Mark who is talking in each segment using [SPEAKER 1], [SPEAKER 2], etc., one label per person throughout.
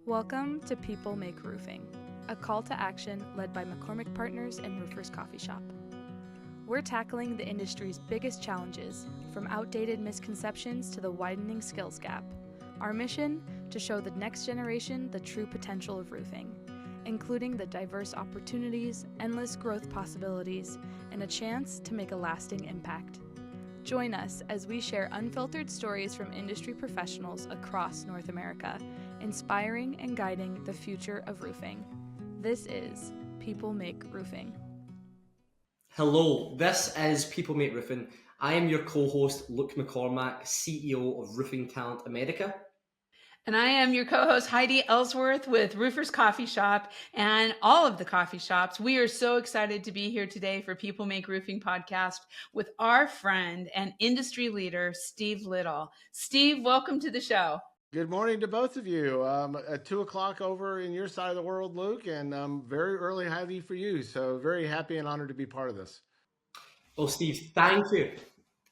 [SPEAKER 1] Welcome to People Make Roofing, a call to action led by McCormack Partners and Roofers Coffee Shop. We're tackling the industry's biggest challenges, from outdated misconceptions to the widening skills gap. Our mission, to show the next generation the true potential of roofing, including the diverse opportunities, endless growth possibilities, and a chance to make a lasting impact. Join us as we share unfiltered stories from industry professionals across North America, inspiring and guiding the future of roofing. This is People Make Roofing.
[SPEAKER 2] Hello, this is People Make Roofing. I am your co-host, Luke McCormack, CEO of Roofing Talent America.
[SPEAKER 3] And I am your co-host, Heidi Ellsworth with Roofers Coffee Shop and all of the coffee shops. We are so excited to be here today for People Make Roofing podcast with our friend and industry leader, Steve Little. Steve, welcome to the show.
[SPEAKER 4] Good morning to both of you. At 2 o'clock over in your side of the world, Luke, and very early Heidi for you. So very happy and honored to be part of this.
[SPEAKER 2] Well, Steve, thank you.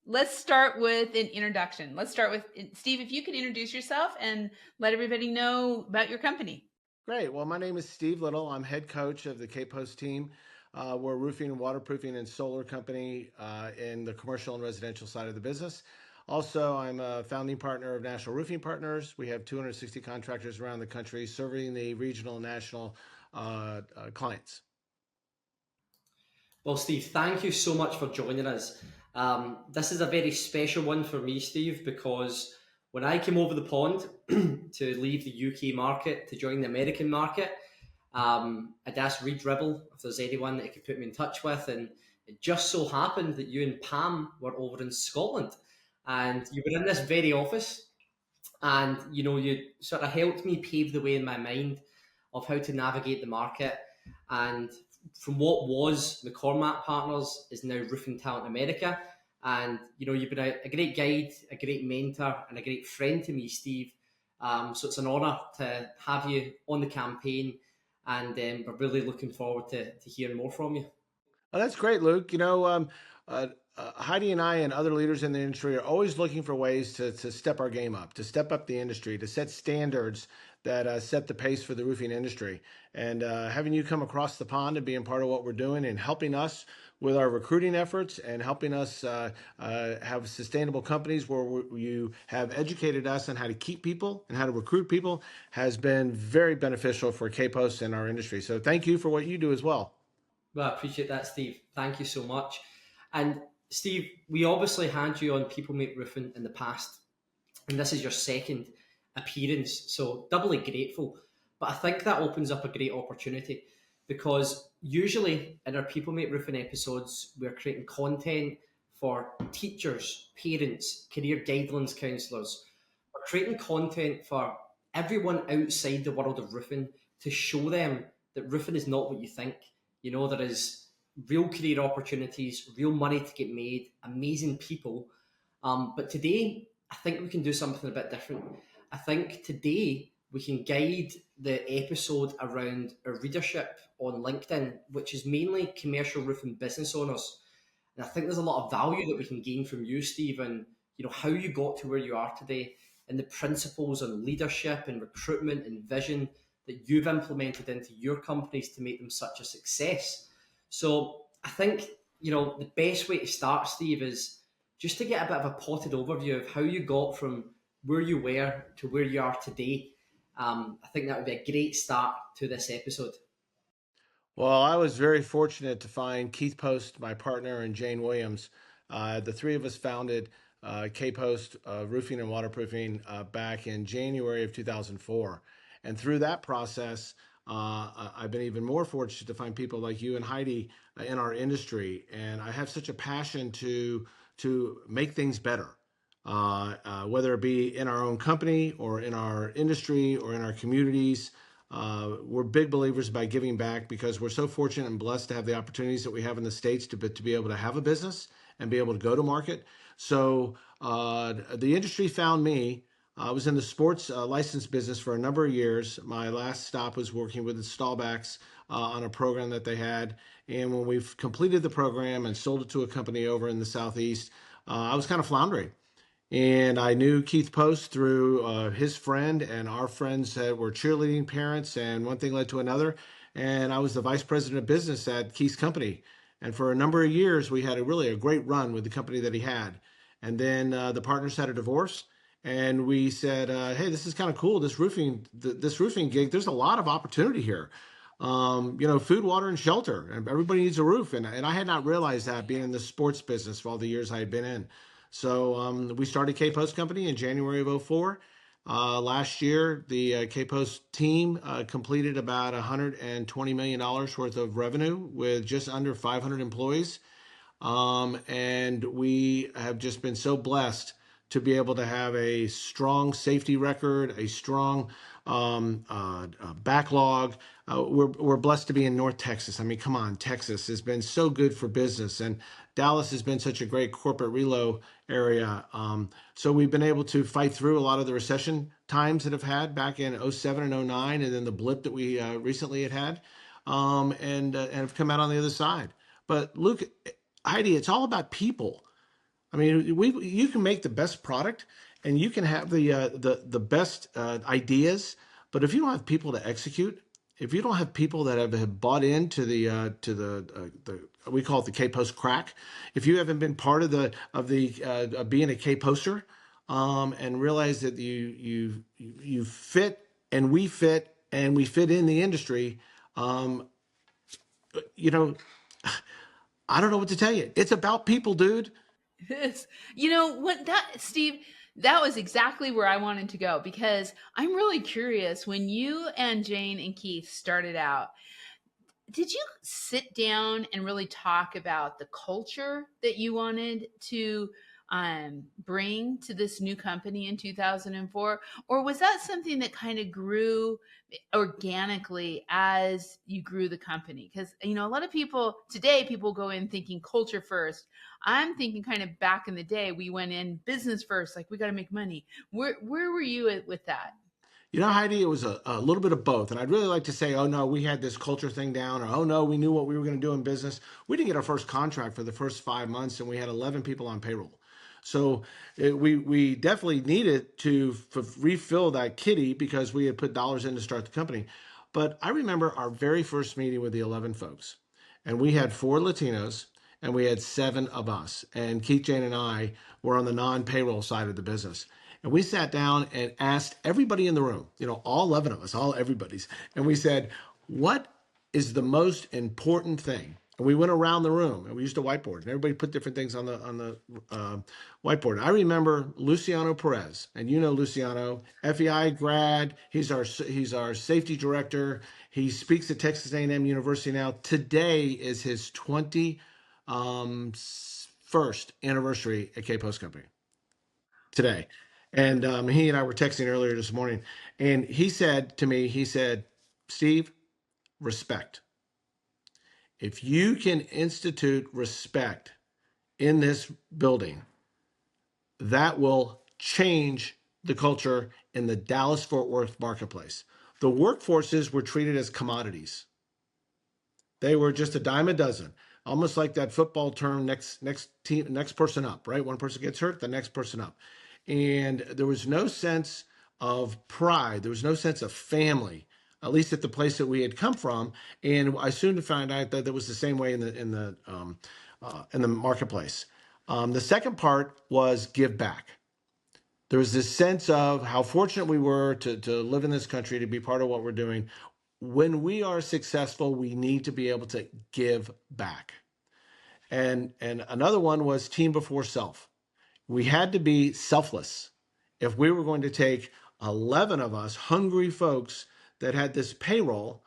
[SPEAKER 3] Let's start with an introduction. Let's start with, Steve, if you could introduce yourself and let everybody know about your company.
[SPEAKER 4] Great. Well, my name is Steve Little. I'm head coach of the KPost team. We're a roofing and waterproofing and solar company in the commercial and residential side of the business. Also, I'm a founding partner of National Roofing Partners. We have 260 contractors around the country serving the regional and national clients.
[SPEAKER 2] Well, Steve, thank you so much for joining us. This is a very special one for me, Steve, because when I came over the pond to leave the UK market to join the American market, I'd asked Reed Ribble if there's anyone that he could put me in touch with, and it just so happened that you and Pam were over in Scotland, and you were in this very office, and you sort of helped me pave the way in my mind of how to navigate the market. And from what was McCormack Partners is now Roofing Talent America. And, you've been a great guide, a great mentor, and a great friend to me, Steve. So it's an honour to have you on the campaign, and we're really looking forward to hearing more from you.
[SPEAKER 4] Well, that's great, Luke. Heidi and I and other leaders in the industry are always looking for ways to step our game up, to step up the industry, to set standards that set the pace for the roofing industry. And having you come across the pond and being part of what we're doing and helping us with our recruiting efforts and helping us have sustainable companies where you have educated us on how to keep people and how to recruit people has been very beneficial for KPost and our industry. So thank you for what you do as well.
[SPEAKER 2] Well, I appreciate that, Steve. Thank you so much. And Steve, we obviously had you on People Make Roofing in the past, and this is your second appearance, so doubly grateful. But I think that opens up a great opportunity, because usually in our People Make Roofing episodes, we're creating content for teachers, parents, career guidelines counsellors. We're creating content for everyone outside the world of roofing to show them that roofing is not what you think. There is real career opportunities, real money to get made, amazing people. But today, I think we can do something a bit different. I think today we can guide the episode around our readership on LinkedIn, which is mainly commercial roofing business owners. And I think there's a lot of value that we can gain from you, Steve, and how you got to where you are today, and the principles on leadership and recruitment and vision that you've implemented into your companies to make them such a success. So I think, the best way to start, Steve, is just to get a bit of a potted overview of how you got from where you were to where you are today. I think that would be a great start to this episode.
[SPEAKER 4] Well, I was very fortunate to find Keith Post, my partner, and Jane Williams. The three of us founded KPost Roofing and Waterproofing back in January of 2004. And through that process, I've been even more fortunate to find people like you and Heidi in our industry. And I have such a passion to make things better, whether it be in our own company or in our industry or in our communities. We're big believers by giving back, because we're so fortunate and blessed to have the opportunities that we have in the States to be able to have a business and be able to go to market. So the industry found me. I was in the sports license business for a number of years. My last stop was working with the Stallbacks on a program that they had. And when we've completed the program and sold it to a company over in the Southeast, I was kind of floundering. And I knew Keith Post through his friend and our friends that were cheerleading parents, and one thing led to another. And I was the vice president of business at Keith's company. And for a number of years, we had really a great run with the company that he had. And then the partners had a divorce, and we said, "Hey, this is kind of cool. This roofing gig. There's a lot of opportunity here. Food, water, and shelter. And everybody needs a roof." And I had not realized that, being in the sports business for all the years I had been in. So we started KPost Company in January of '04. Last year, the KPost team completed about $120 million worth of revenue with just under 500 employees. And we have just been so blessed to be able to have a strong safety record, a strong backlog. We're blessed to be in North Texas. I mean, come on, Texas has been so good for business, and Dallas has been such a great corporate relo area. So we've been able to fight through a lot of the recession times that have had back in '07 and '09, and then the blip that we recently had, and have come out on the other side. But Luke, Heidi, it's all about people. I mean, you can make the best product, and you can have the best ideas, but if you don't have people to execute, if you don't have people that have bought into the we call it the KPost crack, if you haven't been part of being a KPoster, and realize that you fit and we fit in the industry, you know, I don't know what to tell you. It's about people, dude.
[SPEAKER 3] This, Steve, that was exactly where I wanted to go, because I'm really curious, when you and Jane and Keith started out, did you sit down and really talk about the culture that you wanted to bring to this new company in 2004? Or was that something that kind of grew organically as you grew the company? Because, a lot of people today, people go in thinking culture first. I'm thinking kind of back in the day, we went in business first, like we got to make money. Where were you with that?
[SPEAKER 4] Heidi, it was a little bit of both. And I'd really like to say, oh, no, we had this culture thing down, or, oh, no, we knew what we were going to do in business. We didn't get our first contract for the first 5 months, and we had 11 people on payroll. So we definitely needed to refill that kitty, because we had put dollars in to start the company. But I remember our very first meeting with the 11 folks, and we had 4 Latinos, and we had 7 of us. And Keith, Jane, and I were on the non-payroll side of the business. And we sat down and asked everybody in the room, all 11 of us, everybody's. And we said, what is the most important thing? And we went around the room, and we used a whiteboard, and everybody put different things on the whiteboard. I remember Luciano Perez, and Luciano, FEI grad. He's our safety director. He speaks at Texas A&M University now. Today is his 21st anniversary at KPost Company. Today. And he and I were texting earlier this morning, and he said to me, Steve, respect. If you can institute respect in this building, that will change the culture in the Dallas-Fort Worth marketplace. The workforces were treated as commodities. They were just a dime a dozen, almost like that football term, next person up, right? One person gets hurt, the next person up. And there was no sense of pride. There was no sense of family, at least at the place that we had come from. And I soon found out that was the same way in the marketplace. The second part was give back. There was this sense of how fortunate we were to live in this country, to be part of what we're doing. When we are successful, we need to be able to give back. And another one was team before self. We had to be selfless if we were going to take 11 of us hungry folks that had this payroll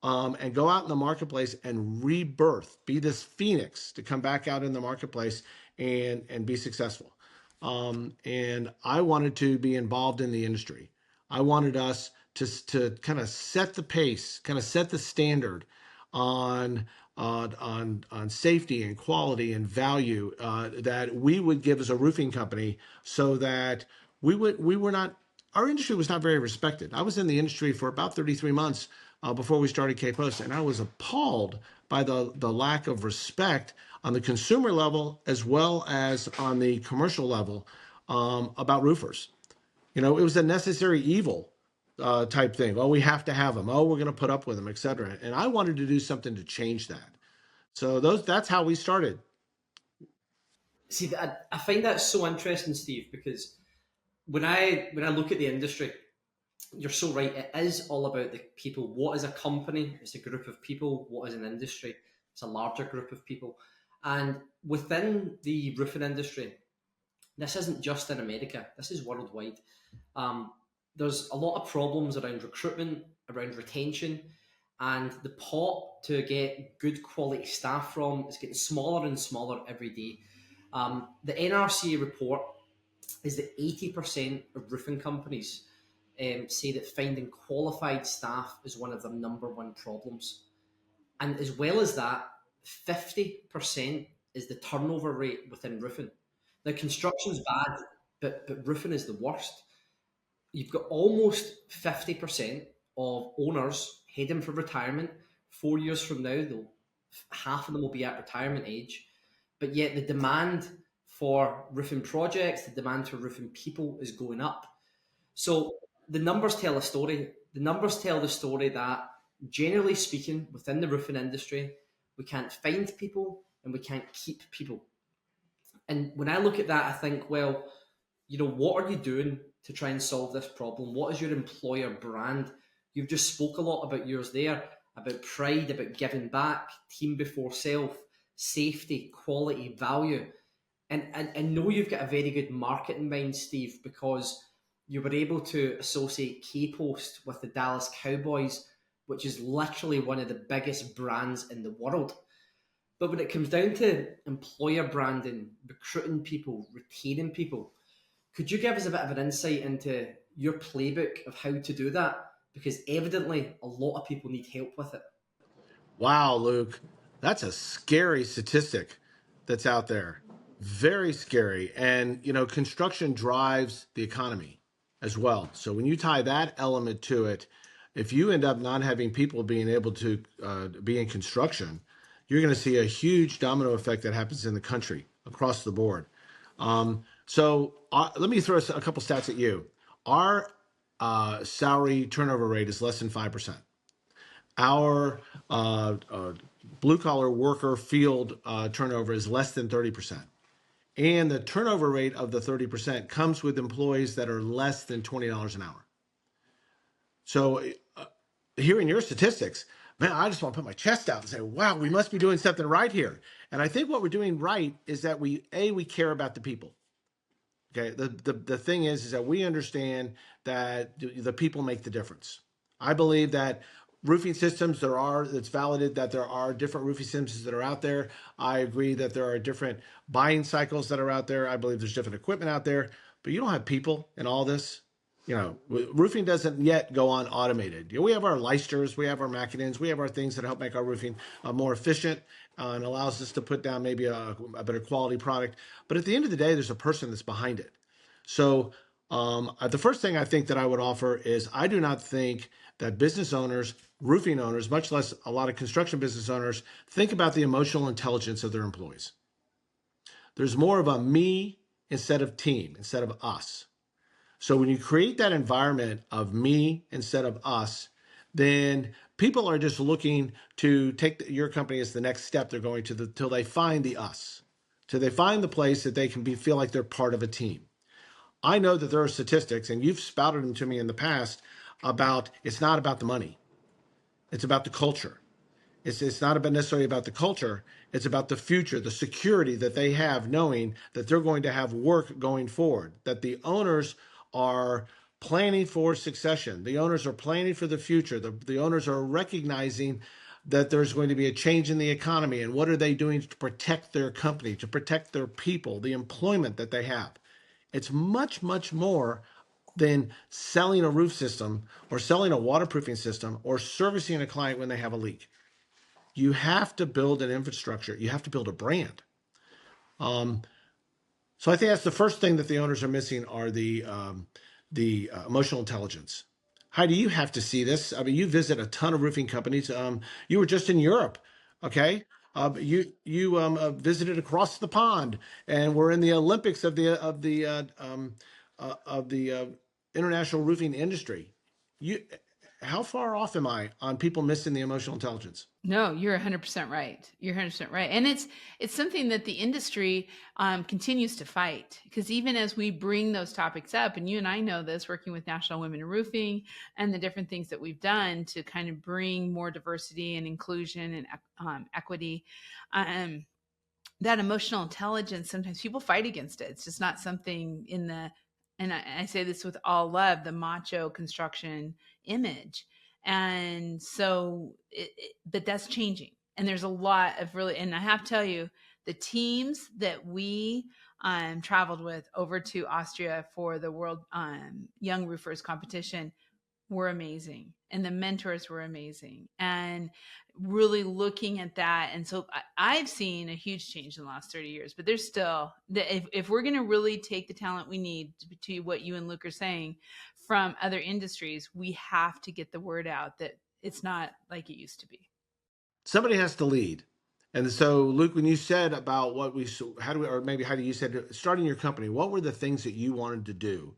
[SPEAKER 4] and go out in the marketplace and rebirth, be this phoenix to come back out in the marketplace and be successful. And I wanted to be involved in the industry. I wanted us to kind of set the pace, kind of set the standard on safety and quality and value that we would give as a roofing company, so that our industry was not very respected. I was in the industry for about 33 months before we started KPost, and I was appalled by the lack of respect on the consumer level as well as on the commercial level about roofers. You know, it was a necessary evil type thing. Oh, we have to have them. Oh, we're going to put up with them, et cetera. And I wanted to do something to change that. So that's how we started.
[SPEAKER 2] See, I find that so interesting, Steve, because when I look at the industry, you're so right. It is all about the people. What is a company? It's a group of people. What is an industry? It's a larger group of people. And within the roofing industry, this isn't just in America. This is worldwide. There's a lot of problems around recruitment, around retention, and the pot to get good quality staff from is getting smaller and smaller every day. The NRCA report is that 80% of roofing companies say that finding qualified staff is one of their number one problems. And as well as that, 50% is the turnover rate within roofing. Now, construction's bad, but roofing is the worst. You've got almost 50% of owners heading for retirement. 4 years from now, half of them will be at retirement age. But yet the demand for roofing projects, the demand for roofing people is going up. So the numbers tell a story. The numbers tell the story that, generally speaking, within the roofing industry, we can't find people and we can't keep people. And when I look at that, I think, well, you know, what are you doing to try and solve this problem? What is your employer brand? You've just spoke a lot about yours there, about pride, about giving back, team before self, safety, quality, value. And I know you've got a very good marketing mind, Steve, because you were able to associate KPost with the Dallas Cowboys, which is literally one of the biggest brands in the world. But when it comes down to employer branding, recruiting people, retaining people, could you give us a bit of an insight into your playbook of how to do that? Because evidently a lot of people need help with it.
[SPEAKER 4] Wow, Luke, that's a scary statistic that's out there. Very scary. And, you know, construction drives the economy as well. So when you tie that element to it, if you end up not having people being able to be in construction, you're going to see a huge domino effect that happens in the country across the board. So let me throw a couple stats at you. Our salary turnover rate is less than 5%. Our blue collar worker field turnover is less than 30%. And the turnover rate of the 30% comes with employees that are less than $20 an hour. So hearing your statistics, man, I just want to put my chest out and say, wow, we must be doing something right here. And I think what we're doing right is that we care about the people. Okay, the thing is that we understand that the people make the difference. I believe that roofing systems, it's validated that there are different roofing systems that are out there. I agree that there are different buying cycles that are out there. I believe there's different equipment out there, but you don't have people in all this. You know, roofing doesn't yet go on automated. You know, we have our Leicesters, we have our Mackinons, we have our things that help make our roofing more efficient and allows us to put down maybe a better quality product. But at the end of the day, there's a person that's behind it. So the first thing I think that I would offer is I do not think that business owners, roofing owners, much less a lot of construction business owners, think about the emotional intelligence of their employees. There's more of a me instead of team, instead of us. So when you create that environment of me instead of us, then people are just looking to take your company as the next step they're going to till they find the us, till they find the place that they can feel like they're part of a team. I know that there are statistics, and you've spouted them to me in the past, about it's not about the money. It's about the culture. It's not necessarily about the culture. It's about the future, the security that they have, knowing that they're going to have work going forward, that the owners are planning for succession. The owners are planning for the future. The owners are recognizing that there's going to be a change in the economy, and what are they doing to protect their company, to protect their people, the employment that they have. It's much, much more than selling a roof system or selling a waterproofing system or servicing a client when they have a leak. You have to build an infrastructure. You have to build a brand. So I think that's the first thing that the owners are missing are the emotional intelligence. Heidi, you have to see this. I mean, you visit a ton of roofing companies. You were just in Europe, okay? You visited across the pond, and we're in the Olympics of the international roofing industry. You, how far off am I on people missing the emotional intelligence?
[SPEAKER 3] No, you're 100% right. You're 100% right. And it's something that the industry continues to fight, because even as we bring those topics up, and you and I know this, working with National Women in Roofing and the different things that we've done to kind of bring more diversity and inclusion and equity, that emotional intelligence, sometimes people fight against it. It's just not something in the, and I say this with all love, the macho construction image. And so, but that's changing. And there's a lot of really, and I have to tell you, the teams that we traveled with over to Austria for the World Young Roofers competition were amazing. And the mentors were amazing. And really looking at that. And so I've seen a huge change in the last 30 years, but there's still, if we're going to really take the talent we need to what you and Luke are saying from other industries, we have to get the word out that it's not like it used to be.
[SPEAKER 4] Somebody has to lead. And so, Luke, when you said about or maybe Heidi, you said starting your company, what were the things that you wanted to do?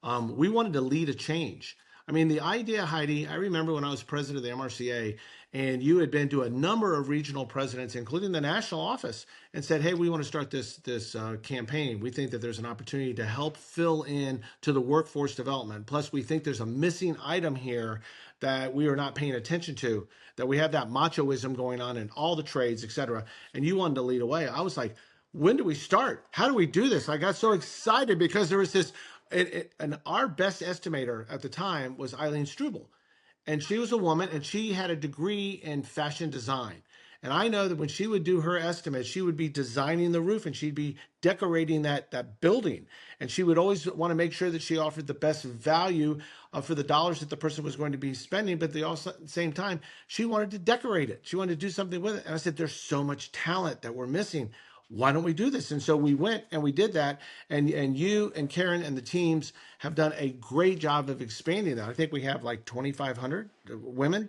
[SPEAKER 4] We wanted to lead a change. I mean, the idea, Heidi, I remember when I was president of the MRCA, and you had been to a number of regional presidents, including the national office, and said, hey, we want to start this campaign. We think that there's an opportunity to help fill in to the workforce development. Plus, we think there's a missing item here that we are not paying attention to, that we have that machoism going on in all the trades, et cetera. And you wanted to lead away. I was like, when do we start? How do we do this? I got so excited because there was this, and our best estimator at the time was Eileen Struble. And she was a woman, and she had a degree in fashion design. And I know that when she would do her estimate, she would be designing the roof, and she'd be decorating that building. And she would always want to make sure that she offered the best value for the dollars that the person was going to be spending. But at the same time, she wanted to decorate it. She wanted to do something with it. And I said, there's so much talent that we're missing. Why don't we do this? And so we went and we did that. And you and Karen and the teams have done a great job of expanding that. I think we have like 2,500 women,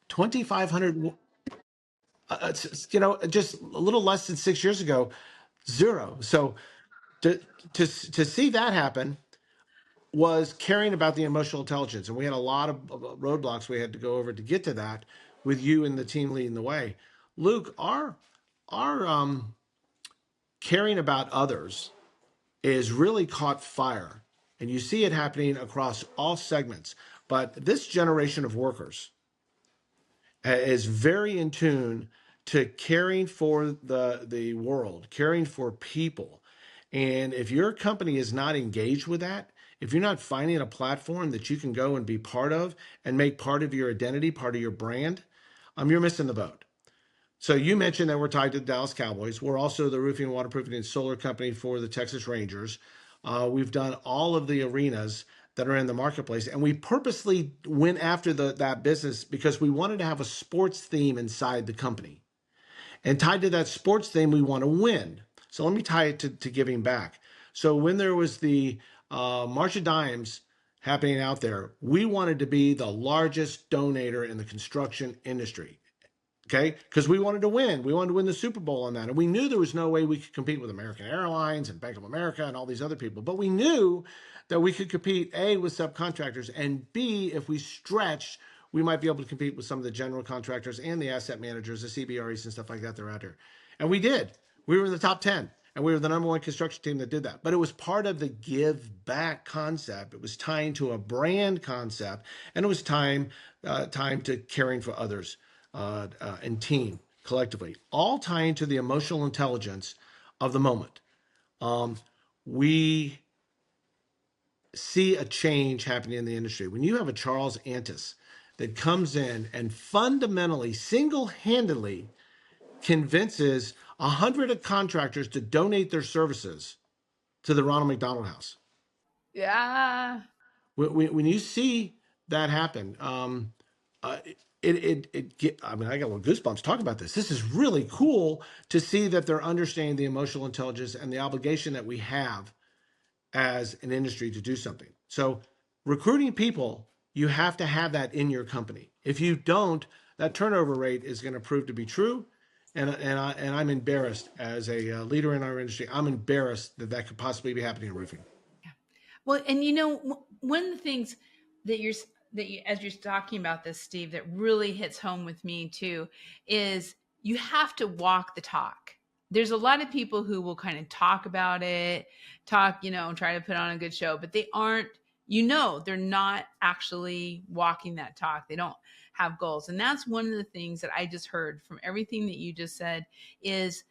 [SPEAKER 4] 2,500. Just a little less than 6 years ago, zero. So to see that happen was caring about the emotional intelligence. And we had a lot of roadblocks we had to go over to get to that, with you and the team leading the way. Luke, our caring about others is really caught fire. And you see it happening across all segments. But this generation of workers is very in tune to caring for the world, caring for people. And if your company is not engaged with that, if you're not finding a platform that you can go and be part of and make part of your identity, part of your brand, you're missing the boat. So you mentioned that we're tied to the Dallas Cowboys. We're also the roofing, waterproofing, and solar company for the Texas Rangers. We've done all of the arenas that are in the marketplace, and we purposely went after that business because we wanted to have a sports theme inside the company. And tied to that sports theme, we want to win. So let me tie it to giving back. So when there was the March of Dimes happening out there, we wanted to be the largest donator in the construction industry. Okay, because we wanted to win. We wanted to win the Super Bowl on that. And we knew there was no way we could compete with American Airlines and Bank of America and all these other people. But we knew that we could compete, A, with subcontractors, and B, if we stretched, we might be able to compete with some of the general contractors and the asset managers, the CBREs and stuff like that that are out here. And we did. We were in the top 10. And we were the number one construction team that did that. But it was part of the give back concept. It was tying to a brand concept. And it was time to caring for others. And team collectively, all tying to the emotional intelligence of the moment. We see a change happening in the industry. When you have a Charles Antis that comes in and fundamentally, single-handedly convinces 100 contractors to donate their services to the Ronald McDonald House.
[SPEAKER 3] Yeah.
[SPEAKER 4] When you see that happen, I got a little goosebumps talking about this. This is really cool to see that they're understanding the emotional intelligence and the obligation that we have as an industry to do something. So recruiting people, you have to have that in your company. If you don't, that turnover rate is going to prove to be true. And I'm embarrassed as a leader in our industry. I'm embarrassed that could possibly be happening in roofing.
[SPEAKER 3] Well, and one of the things that as you're talking about this, Steve, that really hits home with me too, is you have to walk the talk. There's a lot of people who will kind of talk about it, try to put on a good show, but they aren't, they're not actually walking that talk. They don't have goals. And that's one of the things that I just heard from everything that you just said is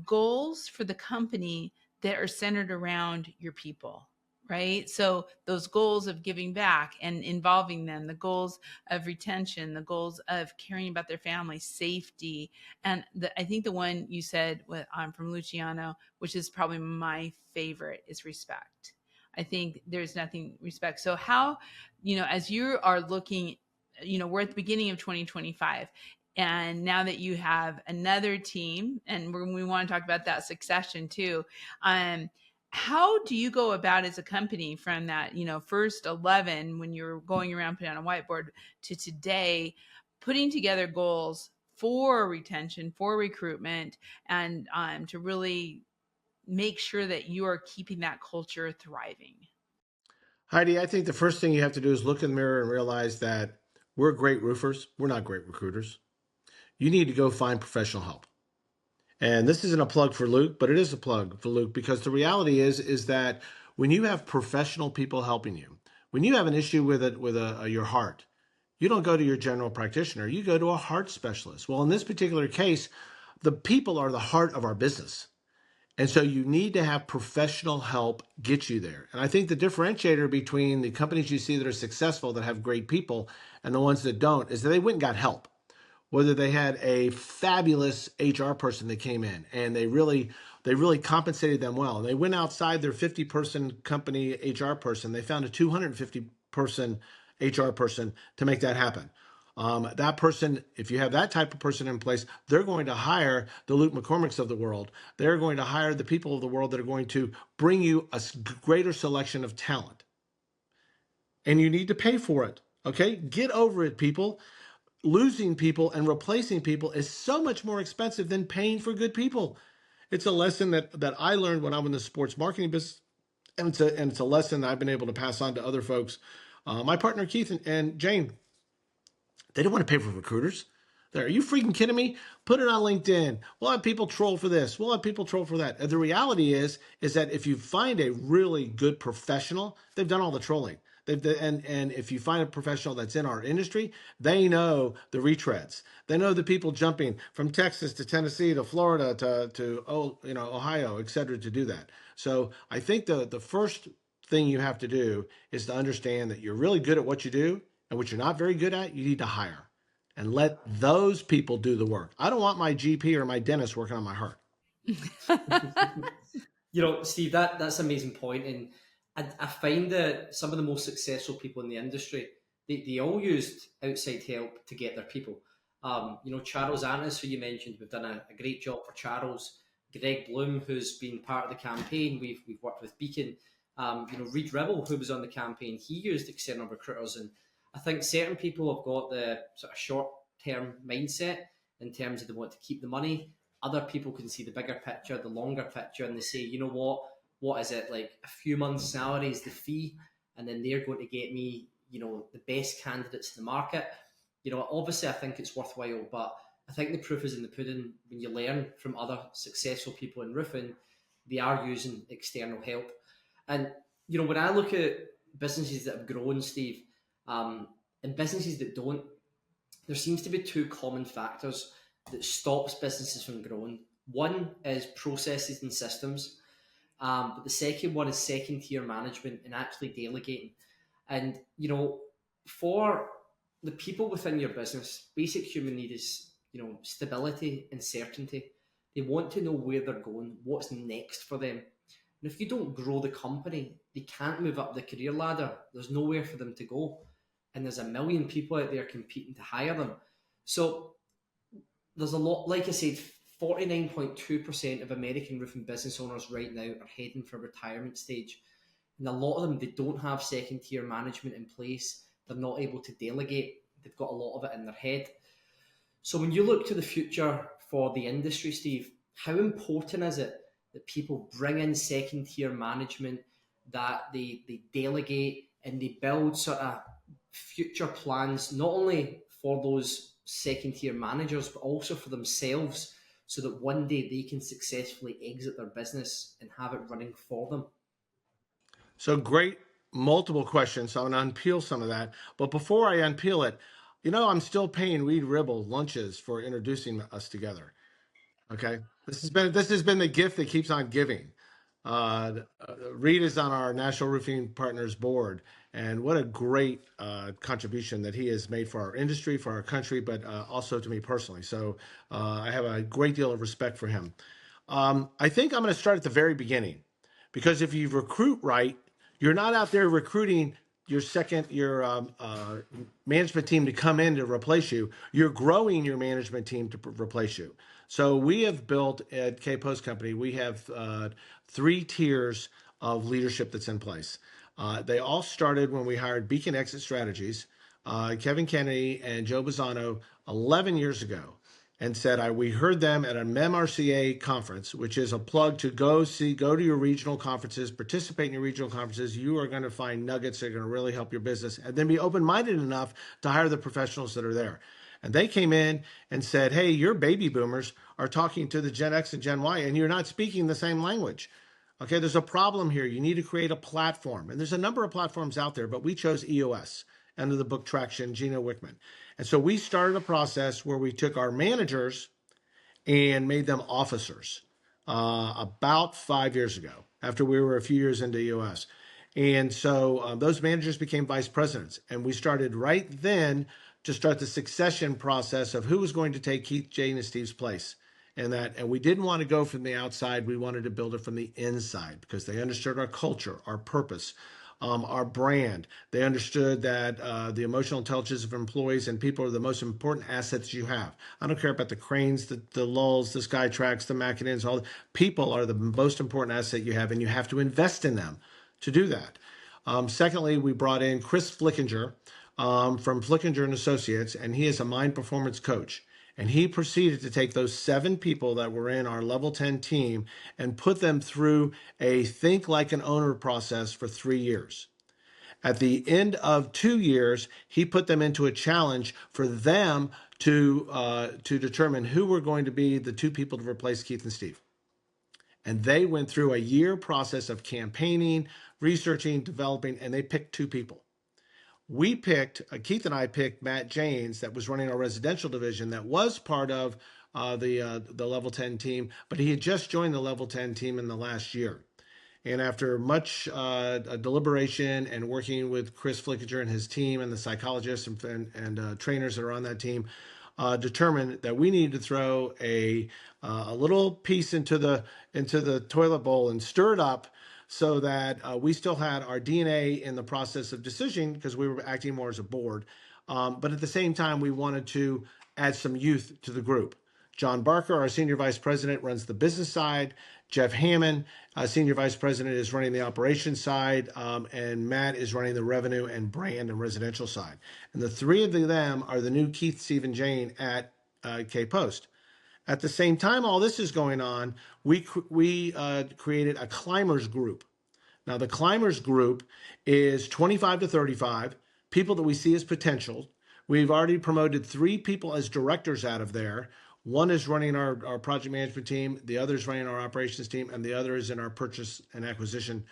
[SPEAKER 3] goals for the company that are centered around your people. Right. So those goals of giving back and involving them, the goals of retention, the goals of caring about their family, safety. And I think the one you said from Luciano, which is probably my favorite, is respect. I think there's nothing respect. So how, as you are looking, we're at the beginning of 2025. And now that you have another team, and we want to talk about that succession too, how do you go about as a company from that, first 11 when you're going around putting on a whiteboard to today, putting together goals for retention, for recruitment, and to really make sure that you are keeping that culture thriving?
[SPEAKER 4] Heidi, I think the first thing you have to do is look in the mirror and realize that we're great roofers. We're not great recruiters. You need to go find professional help. And this isn't a plug for Luke, but it is a plug for Luke, because the reality is that when you have professional people helping you, when you have an issue with your heart, you don't go to your general practitioner, you go to a heart specialist. Well, in this particular case, the people are the heart of our business. And so you need to have professional help get you there. And I think the differentiator between the companies you see that are successful, that have great people, and the ones that don't, is that they went and got help. Whether they had a fabulous HR person that came in and they really compensated them well. And they went outside their 50-person company HR person. They found a 250-person HR person to make that happen. That person, if you have that type of person in place, they're going to hire the Luke McCormacks of the world. They're going to hire the people of the world that are going to bring you a greater selection of talent. And you need to pay for it. Okay? Get over it, people. Losing people and replacing people is so much more expensive than paying for good people. It's a lesson that I learned when I'm in the sports marketing business, and it's a lesson that I've been able to pass on to other folks. My partner Keith and Jane, they don't want to pay for recruiters. Are you freaking kidding me? Put it on LinkedIn. We'll have people troll for this. We'll have people troll for that. And the reality is that if you find a really good professional, they've done all the trolling. And if you find a professional that's in our industry, they know the retreads. They know the people jumping from Texas to Tennessee to Florida to Ohio, et cetera, to do that. So I think the first thing you have to do is to understand that you're really good at what you do, and what you're not very good at, you need to hire and let those people do the work. I don't want my GP or my dentist working on my heart.
[SPEAKER 2] Steve, that's an amazing point. And I find that some of the most successful people in the industry, they all used outside help to get their people. Charles Annis, who you mentioned, we've done a great job for Charles. Greg Bloom, who's been part of the campaign, we've worked with Beacon. Reed Ribble, who was on the campaign, he used external recruiters. And I think certain people have got the sort of short-term mindset in terms of they want to keep the money. Other people can see the bigger picture, the longer picture, and they say, you know what is it, like a few months' salary is the fee, and then they're going to get me, the best candidates to the market. Obviously I think it's worthwhile, but I think the proof is in the pudding. When you learn from other successful people in roofing, they are using external help. And, when I look at businesses that have grown, Steve, and businesses that don't, there seems to be two common factors that stops businesses from growing. One is processes and systems, but the second one is second-tier management and actually delegating. And, for the people within your business, basic human need is, stability and certainty. They want to know where they're going, what's next for them. And if you don't grow the company, they can't move up the career ladder. There's nowhere for them to go. And there's a million people out there competing to hire them. So there's a lot, like I said, 49.2% of American roofing business owners right now are heading for retirement stage. And a lot of them, they don't have second tier management in place. They're not able to delegate. They've got a lot of it in their head. So when you look to the future for the industry, Steve, how important is it that people bring in second tier management, that they delegate and they build sort of future plans, not only for those second tier managers, but also for themselves, so that one day they can successfully exit their business and have it running for them?
[SPEAKER 4] So great, multiple questions. So I'm going to unpeel some of that. But before I unpeel it, I'm still paying Reed Ribble lunches for introducing us together. Okay, this has been the gift that keeps on giving. Reed is on our National Roofing Partners board, and what a great contribution that he has made for our industry, for our country, but also to me personally. So I have a great deal of respect for him. I think I'm going to start at the very beginning, because if you recruit right, you're not out there recruiting your management team to come in to replace you. You're growing your management team to replace you. So we have built at KPost Company, we have 3 tiers of leadership that's in place. They all started when we hired Beacon Exit Strategies, Kevin Kennedy and Joe Bazzano 11 years ago, and said, we heard them at a MRCA conference, which is a plug to go to your regional conferences, participate in your regional conferences. You are going to find nuggets that are going to really help your business, and then be open-minded enough to hire the professionals that are there. And they came in and said, hey, your baby boomers are talking to the Gen X and Gen Y, and you're not speaking the same language. Okay, there's a problem here. You need to create a platform. And there's a number of platforms out there, but we chose EOS under the book Traction, Gino Wickman. And so we started a process where we took our managers and made them officers about 5 years ago, after we were a few years into EOS. And so those managers became vice presidents. And we started right then to start the succession process of who was going to take Keith, Jane, and Steve's place. And we didn't want to go from the outside. We wanted to build it from the inside, because they understood our culture, our purpose, our brand. They understood that the emotional intelligence of employees and people are the most important assets you have. I don't care about the cranes, the lulls, the Skytracks, the Mackinons. All people are the most important asset you have, and you have to invest in them to do that. Secondly, we brought in Chris Flickinger from Flickinger and Associates, and he is a mind performance coach. And he proceeded to take those 7 people that were in our level 10 team and put them through a think like an owner process for 3 years. At the end of 2 years, he put them into a challenge for them to determine who were going to be the 2 people to replace Keith and Steve. And they went through a year process of campaigning, researching, developing, and they picked 2 people. Keith and I picked Matt Janes, that was running our residential division, that was part of the level 10 team, but he had just joined the level 10 team in the last year. And after much deliberation and working with Chris Flickinger and his team and the psychologists and trainers that are on that team, determined that we needed to throw a little piece into the toilet bowl and stir it up, so that we still had our DNA in the process of decision, because we were acting more as a board. But at the same time, we wanted to add some youth to the group. John Barker, our senior vice president, runs the business side. Jeff Hammond, senior vice president, is running the operations side. And Matt is running the revenue and brand and residential side. And the 3 of them are the new Keith, Steve, and Jane at KPost. At the same time all this is going on, we created a climbers group. Now, the climbers group is 25 to 35, people that we see as potential. We've already promoted 3 people as directors out of there. One is running our project management team, the other is running our operations team, and the other is in our purchase and acquisition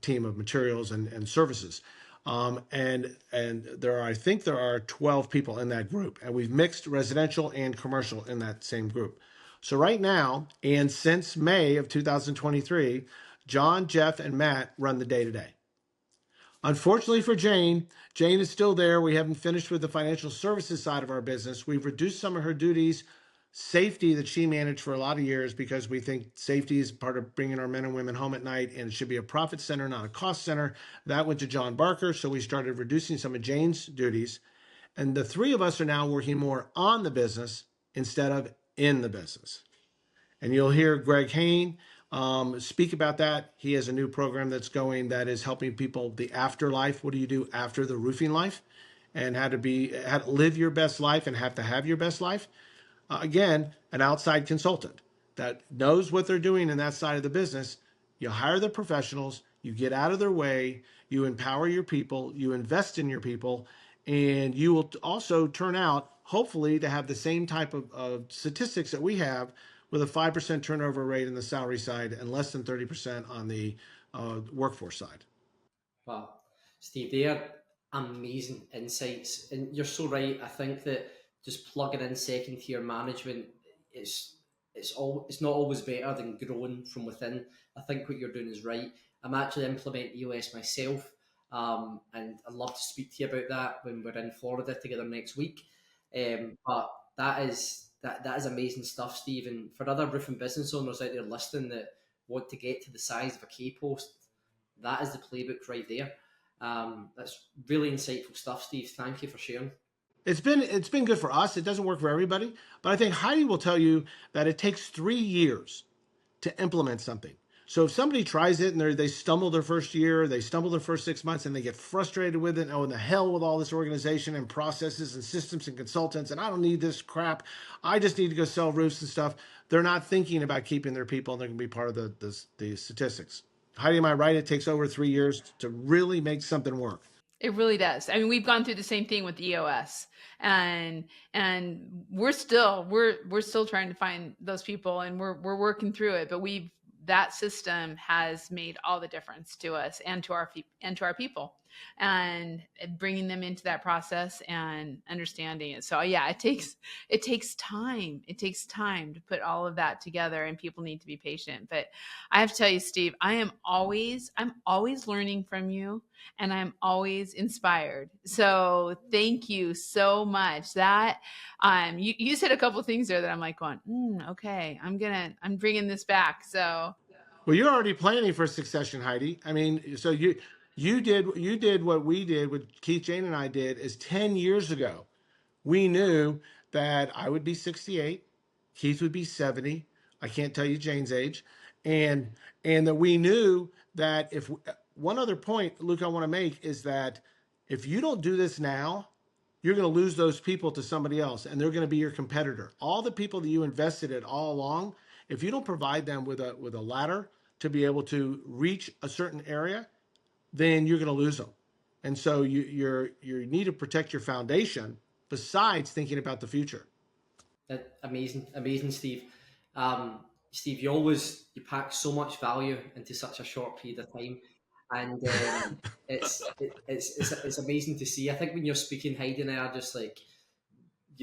[SPEAKER 4] team of materials and services. And I think there are 12 people in that group, and we've mixed residential and commercial in that same group. So right now, and since May of 2023, John, Jeff, and Matt run the day-to-day. Unfortunately for Jane is still there. We haven't finished with the financial services side of our business. We've reduced some of her duties, safety that she managed for a lot of years, because we think safety is part of bringing our men and women home at night, and it should be a profit center, not a cost center. That went to John Barker, so we started reducing some of Jane's duties. And the 3 of us are now working more on the business instead of in the business. And you'll hear Greg Hain speak about that. He has a new program that's going that is helping people, the afterlife. What do you do after the roofing life? And how to live your best life and have to have your best life. Again, an outside consultant that knows what they're doing in that side of the business. You hire the professionals, you get out of their way, you empower your people, you invest in your people, and you will also turn out, hopefully, to have the same type of statistics that we have with a 5% turnover rate in the salary side and less than 30% on the workforce side.
[SPEAKER 2] Wow, Steve, they are amazing insights, and you're so right. I think that just plugging in second tier management is it's not always better than growing from within. I think what you're doing is right. I'm actually implementing EOS myself, and I'd love to speak to you about that when we're in Florida together next week. But that is amazing stuff, Steve. And for other roofing business owners out there listening that want to get to the size of a KPost, that is the playbook right there. That's really insightful stuff, Steve. Thank you for sharing.
[SPEAKER 4] It's been good for us. It doesn't work for everybody, but I think Heidi will tell you that it takes 3 years to implement something. So if somebody tries it and they stumble their first year, they stumble their first 6 months, and they get frustrated with it, oh, in the hell with all this organization and processes and systems and consultants, and I don't need this crap. I just need to go sell roofs and stuff. They're not thinking about keeping their people, and they're going to be part of the statistics. Heidi, am I right? It takes over 3 years to really make something work.
[SPEAKER 3] It really does. I mean, we've gone through the same thing with EOS, and we're still trying to find those people, and we're working through it. But that system has made all the difference to us and to our people, and bringing them into that process and understanding it. So yeah, it takes time. It takes time to put all of that together, and people need to be patient. But I have to tell you, Steve, I'm always learning from you, and I'm always inspired. So thank you so much. That you said a couple of things there that I'm like going, okay, I'm bringing this back. So
[SPEAKER 4] well, you're already planning for succession, Heidi. I mean, so you did what we did, what Keith, Jane, and I did is 10 years ago. We knew that I would be 68, Keith would be 70. I can't tell you Jane's age, and that we knew that if one other point, Luke, I want to make is that if you don't do this now, you're going to lose those people to somebody else, and they're going to be your competitor. All the people that you invested in all along, if you don't provide them with a ladder to be able to reach a certain area, then you're going to lose them. And so you need to protect your foundation besides thinking about the future.
[SPEAKER 2] Amazing, Steve. Steve, you pack so much value into such a short period of time, and it's amazing to see. I think when you're speaking, Heidi and I are just like,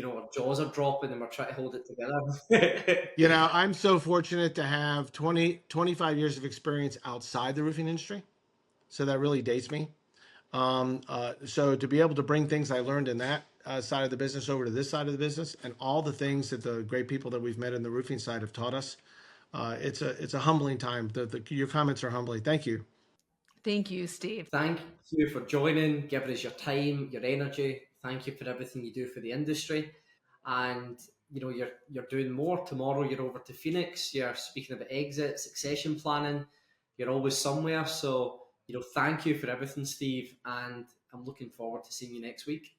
[SPEAKER 2] our jaws are dropping and we're trying to hold it together.
[SPEAKER 4] I'm so fortunate to have 25 years of experience outside the roofing industry. So that really dates me. So to be able to bring things I learned in that side of the business over to this side of the business, and all the things that the great people that we've met in the roofing side have taught us, it's a humbling time. Your comments are humbling. Thank you.
[SPEAKER 3] Thank you, Steve.
[SPEAKER 2] Thank you for joining, giving us your time, your energy. Thank you for everything you do for the industry. And you're doing more. Tomorrow you're over to Phoenix. You're speaking about exit, succession planning. You're always somewhere. So, thank you for everything, Steve. And I'm looking forward to seeing you next week.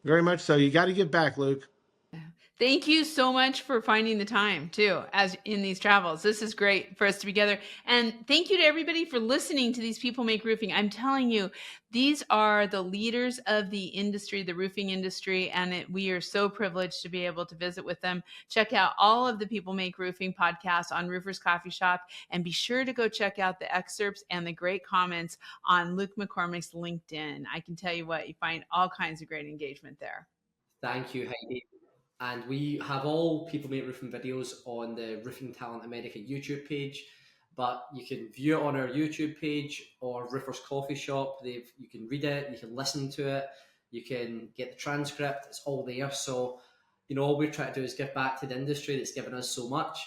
[SPEAKER 4] Very much so. You got to give back, Luke.
[SPEAKER 3] Thank you so much for finding the time too, as in these travels. This is great for us to be together. And thank you to everybody for listening to these People Make Roofing. I'm telling you, these are the leaders of the industry, the roofing industry, and we are so privileged to be able to visit with them. Check out all of the People Make Roofing podcasts on Roofers Coffee Shop, and be sure to go check out the excerpts and the great comments on Luke McCormack's LinkedIn. I can tell you what, you find all kinds of great engagement there.
[SPEAKER 2] Thank you, Heidi. And we have all People Make Roofing videos on the Roofing Talent America YouTube page, but you can view it on our YouTube page or Roofers Coffee Shop. You can read it, you can listen to it, you can get the transcript. It's all there. So, all we're trying to do is give back to the industry that's given us so much.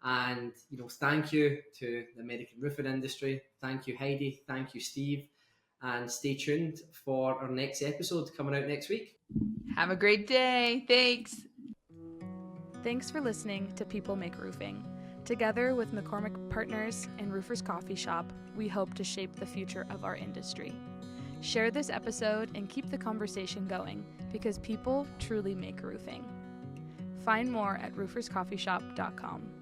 [SPEAKER 2] And, thank you to the American roofing industry. Thank you, Heidi. Thank you, Steve. And stay tuned for our next episode coming out next week.
[SPEAKER 3] Have a great day. Thanks.
[SPEAKER 1] Thanks for listening to People Make Roofing. Together with McCormack Partners and Roofers Coffee Shop, we hope to shape the future of our industry. Share this episode and keep the conversation going, because people truly make roofing. Find more at rooferscoffeeshop.com.